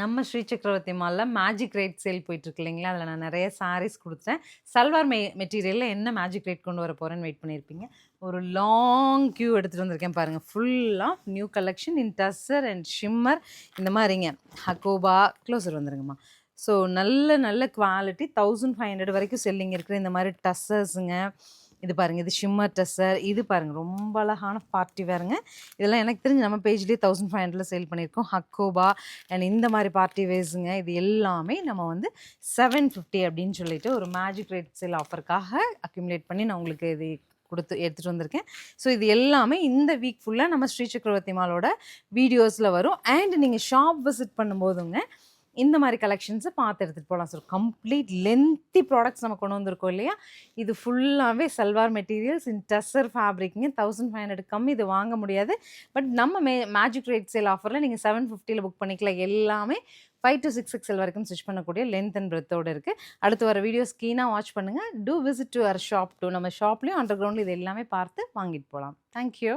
நம்ம ஸ்ரீ சக்கரவர்த்தி மால்ல மேஜிக் ரேட் சேல் போயிட்டு இருக்கு இல்லைங்களா? அதில் நான் நிறைய சாரீஸ் கொடுத்தேன். சல்வார் மெட்டீரியலில் என்ன மேஜிக் ரேட் கொண்டு வர போகிறேன்னு வெயிட் பண்ணியிருப்பீங்க. ஒரு லாங் கியூ எடுத்துகிட்டு வந்திருக்கேன் பாருங்கள். ஃபுல்லாக new collection in tussar and shimmer இந்த மாதிரிங்க. ஹக்கோபா க்ளோஸர் வந்துருங்கம்மா. ஸோ நல்ல நல்ல குவாலிட்டி 1500 வரைக்கும் செல்லிங் இருக்கிற இந்த மாதிரி டஸ்ஸர்ஸுங்க. இது பாருங்கள், இது ஷிம்மர் டஸ்ஸர். இது பாருங்கள், ரொம்ப அழகான பார்ட்டி வேறுங்க. இதெல்லாம் எனக்கு தெரிஞ்சு நம்ம பேஜ்லேயே 1500 சேல் பண்ணியிருக்கோம். ஹக்கோபா அண்ட் இந்த மாதிரி பார்ட்டி வேஸுங்க. இது எல்லாமே நம்ம வந்து 750 அப்படின்னு சொல்லிட்டு ஒரு மேஜிக் ரேட் சேல் ஆஃபருக்காக அக்யூமுலேட் பண்ணி நான் உங்களுக்கு இது எடுத்துகிட்டு வந்திருக்கேன். ஸோ இது எல்லாமே இந்த வீக் ஃபுல்லாக நம்ம ஸ்ரீ சக்கரவர்த்தி மாலோட வீடியோஸில் வரும். அண்ட் நீங்கள் ஷாப் விசிட் பண்ணும்போதுங்க இந்த மாதிரி கலெக்ஷன்ஸை பார்த்து எடுத்துகிட்டு போகலாம். ஸோ கம்ப்ளீட் லென்த்தி ப்ராடக்ட்ஸ் நம்ம கொண்டு வந்திருக்கோம் இல்லையா? இது ஃபுல்லாகவே சல்வார் மெட்டீரியல்ஸ் இன் டஸ்ஸர் ஃபேப்ரிக்ங்க. 1500 கம்மி இது வாங்க முடியாது. பட் நம்ம மேஜிக் ரேட் சேல் ஆஃபரில் நீங்கள் 750 புக் பண்ணிக்கலாம். எல்லாமே 5 to 6 XL வரைக்கும் ஸ்டிச் பண்ணக்கூடிய லென்த் அண்ட் பிரெத்தோடு இருக்குது. அடுத்து வர வீடியோஸ் கீனாக வாட்ச் பண்ணுங்கள். Do visit to our shop too. நம்ம ஷாப்லேயும் அண்டர் கிரவுண்டில் இது எல்லாமே பார்த்து வாங்கிட்டு போகலாம். தேங்க்யூ.